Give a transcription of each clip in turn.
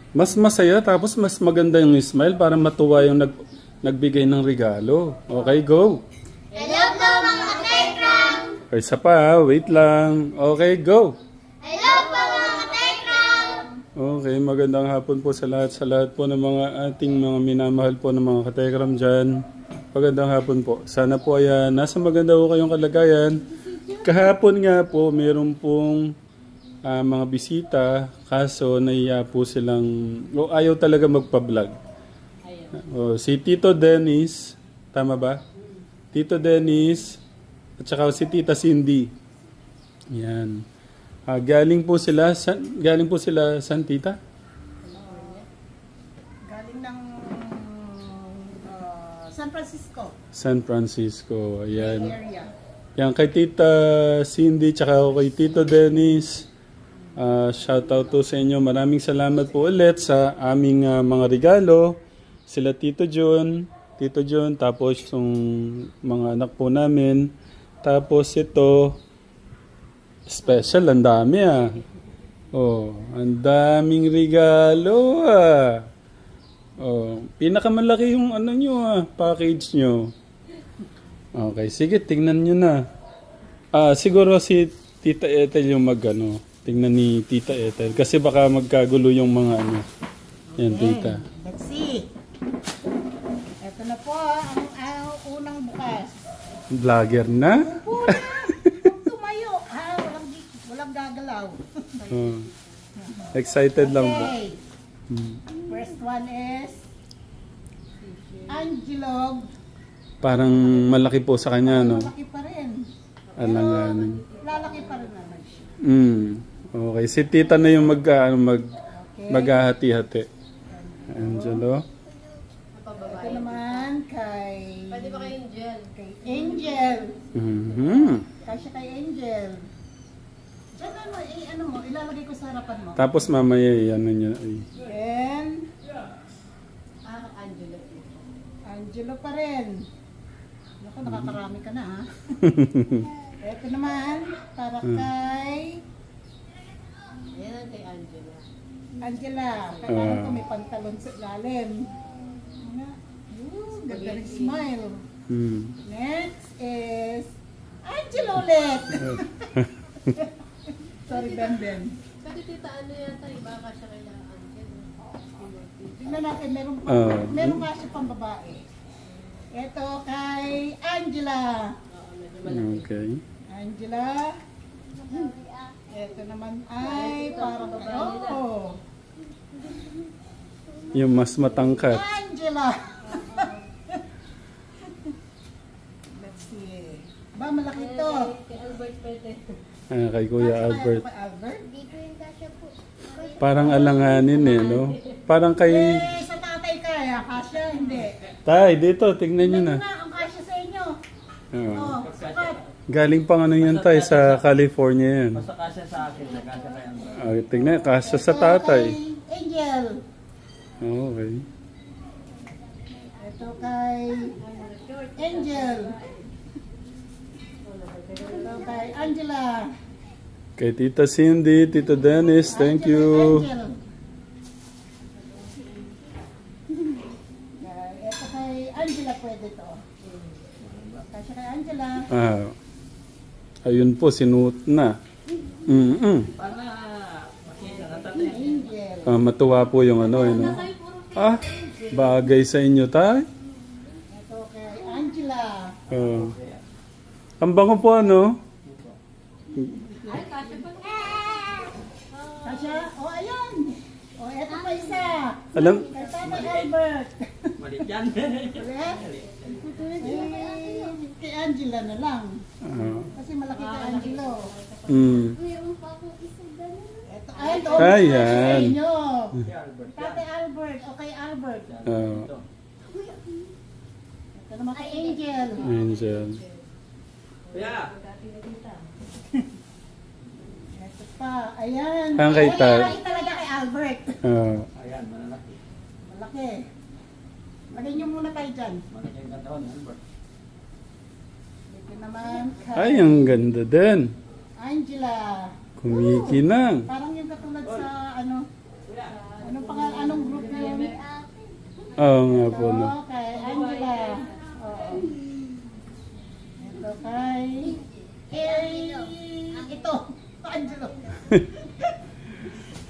Mas masaya tapos mas maganda yung smile para matuwa yung nagbigay ng regalo. Okay, go. Hello po mga katekram. Isa pa, wait lang. Okay, go. Hello po mga katekram. Okay, magandang hapon po sa lahat po ng mga ating mga minamahal po ng mga katekram dyan. Magandang hapon po. Sana po ay nasa maganda po kayong kalagayan. Kahapon nga po, meron pong mga bisita, kaso nahiya po silang, ayaw talaga magpa-vlog. Si Tito Dennis, tama ba? Tito Dennis, at saka si Tita Cindy. Yan. Galing po sila, saan Tita? Galing ng San Francisco. San Francisco, ayan. Area. Yan, kay Tita Cindy, tsaka kay Tito Dennis. Shout out to sa inyo. Maraming salamat po ulit sa aming mga regalo. Sila Tito John, tapos yung mga anak po namin. Tapos ito, special, ang dami Oh, ang daming regalo Oh, pinakamalaki yung ano nyo package nyo. Okay, sige, tingnan nyo na. Siguro si Tita Ethel yung tingnan ni Tita Ethel. Kasi baka magkagulo yung mga Yan, Tita. Let's see. Ito na po ang unang bukas. Vlogger na? Puna! Tumayo. Walang gagalaw. Excited lang po. Okay. First one is Angelo. Parang malaki po sa kanya, no? Malaki pa rin. Alanganin. Lalaki pa rin naman siya. Okay, si Tita na yung maghahati-hati. Angelo. Ito naman kay... Pwede ba kay Angel? Kay Angel. Kasya kay Angel. Diyan ilalagay ko sa harapan mo. Tapos mamaya, niya. Then, Angelo. Angelo pa rin. Naku, nakakarami ka na ha. Ito naman, para kay... Ayan kay Angela. Angela, kailangan ko may pantalon sa ilalim. Ganda ng smile. Next is Angela ulit. Sorry, Ben. Kasi tita, yata, baka siya kay Angel. Tingnan natin, meron kasi pang babae. Ito kay Angela. Okay. Angela. Ito naman ay parang yung mas matangkat. Angela. Let's see. Ba, malaki ito. Kay Albert pwede. Kay Kuya Albert. Albert? Dito yung kasya po. Parang alanganin no? Parang kay... Sa tatay kaya, kasya, hindi. Tay, dito, tingnan nyo na. Ito nga, ang kasya sa inyo. Sakat. Galing pang yan tay, sa California yan. Basta kasya sa akin, kasya kaya. Tingnan, kasya sa tatay. Angel. Okay. Ito kay Angel. Ito kay Angela. Kay Tita Cindy, Tito Dennis, thank you. Angel. Ito kay Angela pwede to. Kasi kay Angela. Ayun po, sinuot na. Angel. Matuwa po yung no? Bagay sa inyo, tay. Ito kay Angela. Ang bango po, Kasya? Ayan. Ito pa isa. Alam? Kay Tatay Albert. Malit yan. Kay Angela na lang. Kasi malaki kay Angelo. Ito. Ayan. Tatay Albert. O kay Albert. Ito naman kay Angel. Angel. Yeah. Ito pa. Ayan. Ang kay Tad. Malaki talaga kay Albert. Ayan, malalaki. Malaki. Lagay niyo muna tayo dyan. Malaki yung katawan, Albert. Ito naman kay Ay, ang ganda din. Angela. Kumikinang. Parang yung katulad sa Oo nga po, no. Ito kay Angela. Oo. Ito kay... Ito. Angelo.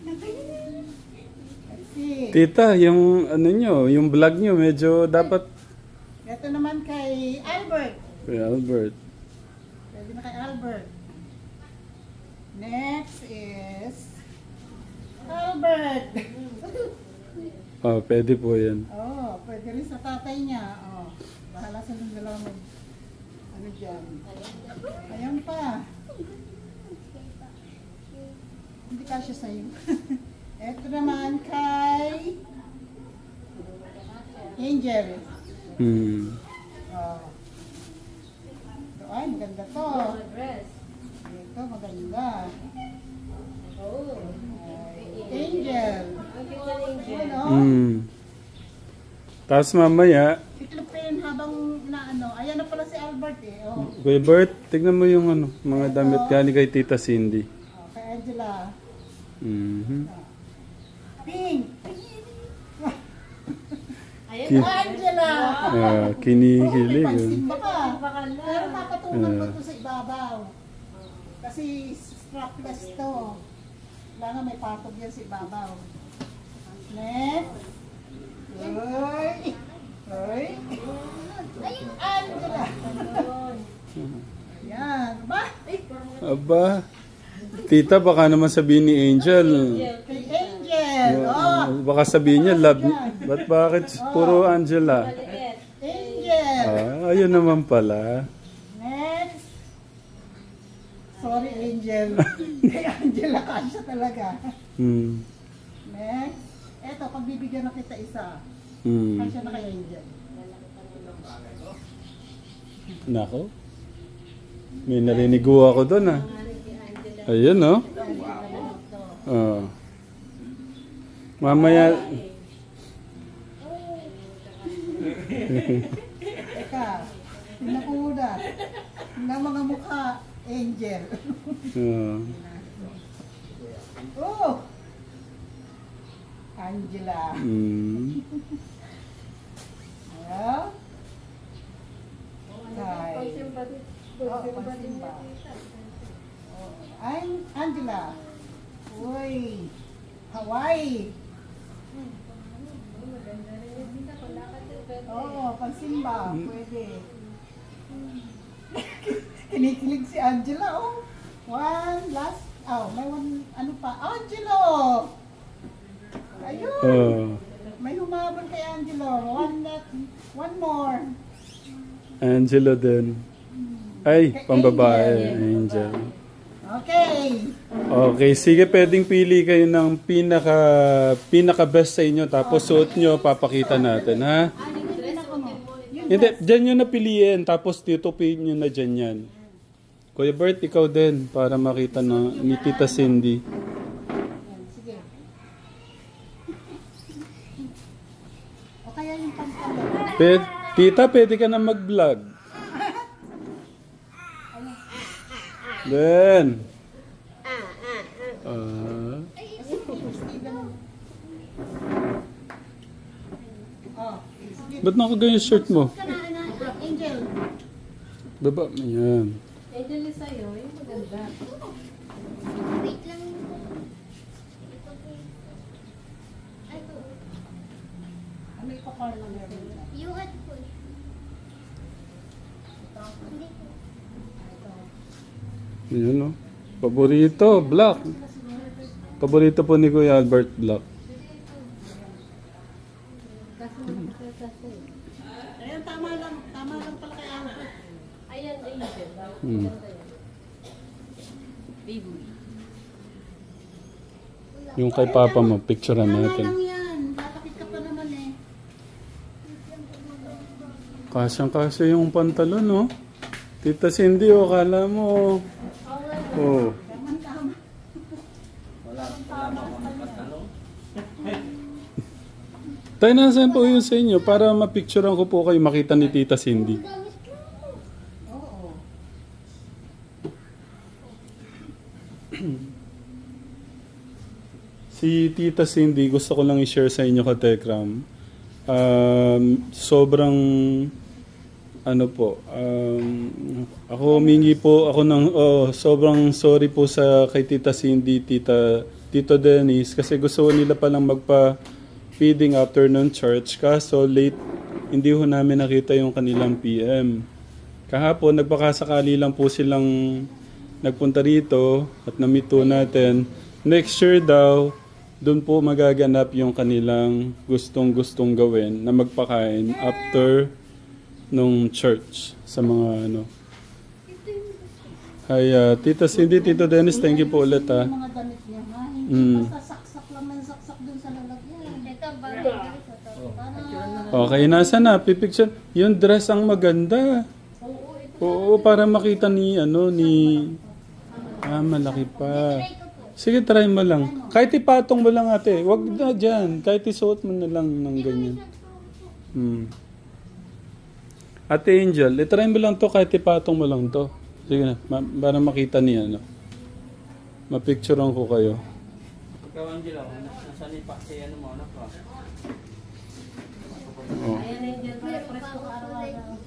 Let's see. Tita, yung ano nyo, yung vlog nyo, medyo dapat Ito naman kay Albert. kay Albert. Pwede na kay Albert. Next is Albert. Oh, pwede po yan. Oh, pwede rin sa tatay niya. Oh, bahala sa ng dalawa mag... Ano dyan? Ayan pa. Hindi kasya sa'yo. Ito naman kay Angel. Hmm. Oh. Ito ay maganda to. Mga dress. Ito maganda. Oh. Angel. Ang cute na Angel. Ano? Hmm. Tapos mamaya, Tiklopin habang ano. Ayan na pala si Albert eh. Oh. Kuya Bert, tignan mo yung ano, mga damit galing kay Tita Cindy. Oh, kay Angela. Mhm. Pink. Ayan. Cute. Angela. Kinikilig. May Oh. pansimba ka. Baka Pero lang. papatungan ko to sa ibabaw. Kasi strapless to. Kailangan may patog yan sa ibabaw. Next. Uy. Uy. Angela. Ayan. Ba? Aba, Tita, baka naman sabihin ni Angel. Kay Angel. Oh. Baka sabihin niya, love. Bakit puro Angela? Maliit. Angel. Ayun naman pala. Next. Sorry, Angel. Kay Angela kasya talaga. Hmm. Next. Eto, pagbibigyan na kita isa. Hmm. Kasya na kay Angel. Nako. May narinig ko ako doon ah. Ayun no. Oh. Mamaya. Teka, tingnan ko muna. Tingnan mga mukha, Angel. Oh! Angela. Hmm. Ayan. Ay. Pagsimba din. Oh, pagsimba. Oh, Angela. Uy. Hawaii. Oo, pagsimba. Pwede. Kinikilig si Angela, oh. One, last. Oh, may one, ano pa? Angelo! Ayun. Oh. May humabol kay Angelo. One more. Angela din. Ay, pambabae. Angel. Okay. Okay, sige, pwedeng pili kayo ng pinaka best sa inyo tapos suot nyo, papakita natin, ha? Hindi, dyan nyo napiliin tapos titupin nyo na dyan yan. Kuya Bert, ikaw din para makita na ni Tita Cindy. Sige. O kaya yung pantalon. Tita, pwede ka na mag-vlog. Then. Oh, sige. Ba't nakaganyan yung shirt mo? Ka na, Angel. Baba, ayan. Angel is sa'yo. Yung maganda. Wait lang. Ano ipapar lang meron na? You had push. Hindi po. Ayan o. Paborito, black. Paborito po ni Kuya Albert, black. Ayan, tama lang pala kay Albert. Ayan, Angel. Hmm. Baby. Yung kay Papa mo, picturean Tama natin. lang yan. Tatapit ka pa naman eh. Kasyang-kasya yung pantalon, no? Tita Cindy, oh, kala mo. Oh. Tama. Wala akong pantalon. Tayo, nasaan po yun sa inyo para mapicturean ko po kayo makita ni Tita Cindy. Oo. Si Tita Cindy, gusto ko lang i-share sa inyo ka Tekram. sobrang ano po, ako humingi po ako ng sobrang sorry po sa kay Tita Cindy, Tito Dennis kasi gusto nila palang magpa-feeding afternoon church kaso late hindi ho namin nakita yung kanilang PM. Kahapon nagpakasakali lang po silang nagpunta rito at na-meet po natin. Next year daw doon po magaganap yung kanilang gustong gawin na magpakain after nung church sa mga ano. Hi, Tita Cindy, Tito Dennis, thank you po ulit ha. Yung mga damit niya ha. Hindi basta saksak lang man saksak dun sa lalagyan. Ito, bago. Okay, nasa na? Pipicture. Yung dress ang maganda. Oo, para makita ni ano ni malaki pa. Sige, try mo lang. Kahit ipatong mo lang ate. Wag na dyan. Kahit isuot mo na lang ng ganyan. Ate Angel, itry mo lang to kahit ipatong mo lang to. Sige na, para makita niya, no? Mapicturean ko kayo. Ikaw, Angela, nasa nipa si ano mo, anak ko. Oh. Ayan, Angel. Para presko ka araw-araw.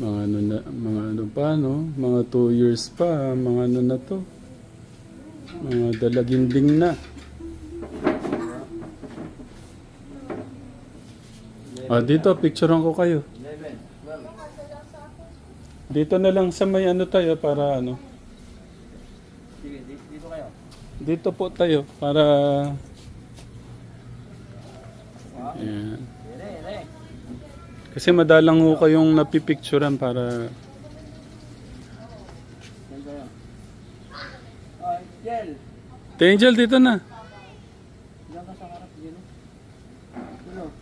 Mga ano pa, no? Mga 2 years pa, mga ano na to. Mga dalaginding na. Dito, picturean ko kayo. 11, 12. Dito na lang sa may ano tayo para ano. Sige, dito kayo. Dito po tayo para Ayan. Ere. Kasi madalang ho kayong napipicturean para Yan kayo. Angel. Angel, dito na. Diyan ka sa harap, yun. Ano?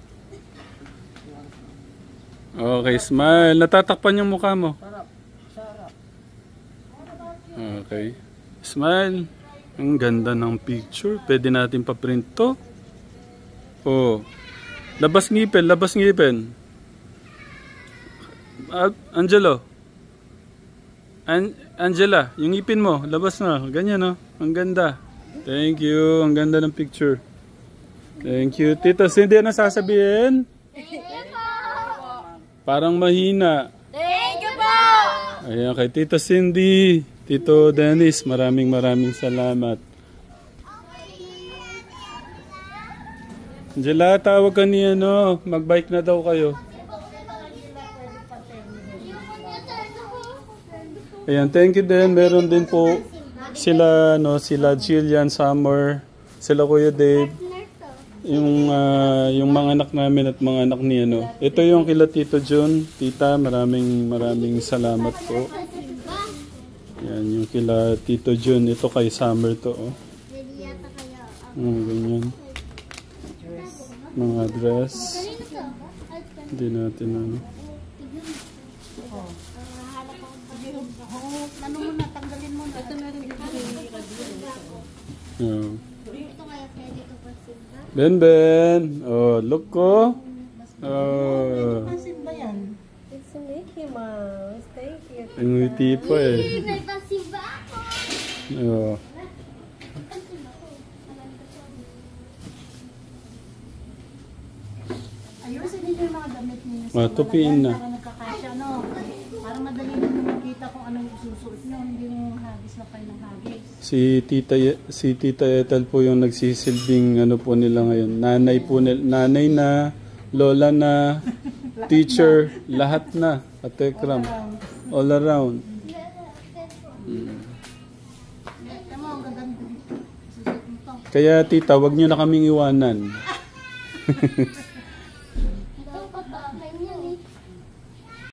Okay, smile. Natatakpan yung mukha mo. Sarap. Sarap. Okay. Smile. Ang ganda ng picture. Pwede natin pa-print to. Oh. Labas ngipin, labas ngipin. Angelo. Angela, yung ngipin mo, labas na. Ganyan, no? Ang ganda. Thank you. Ang ganda ng picture. Thank you. Tita Cindy, ano sasabihin? Parang mahina. Thank you po! Ayan, kay Tita Cindy, Tito Dennis, maraming salamat. Angela, tawag ka ni ano, magbike na daw kayo. Ayan, thank you din. Meron din po sila, no, sila Jillian, Summer, sila Kuya Dave, yung mga anak namin at mga anak ni ano. Ito yung kila Tito John, Tita, maraming salamat po. Yan, yung kila Tito John, ito kay Summer to, oh. Ganyan. Mga dress. Hindi natin ano. Ano mo na, tanggalin mo na. Ito meron dito kay Radio. Yeah. Ito kaya pwede ko pa simba? Ben. Oh, look ko. Oh. Pansin ba yan? It's a Mickey Mouse. Thank you. Ang ngiti pa eh. May pasimba ako! Oh. Ayusin niyo yung mga damit niyo. Tupiin na. Para nagkakasya, no? Para madali niyo makita kung anong isusuot niyo. Hindi yung hagis na kayo ng hagis. Si Tita Ethel po yung nagsisilbing ano po nila ngayon. Nanay po nila, nanay na, lola na, teacher, lahat na. Atekram. All around. Tama, ang gaganda. Susuot mo to. Kaya tita, wag niyo na kaming iwanan.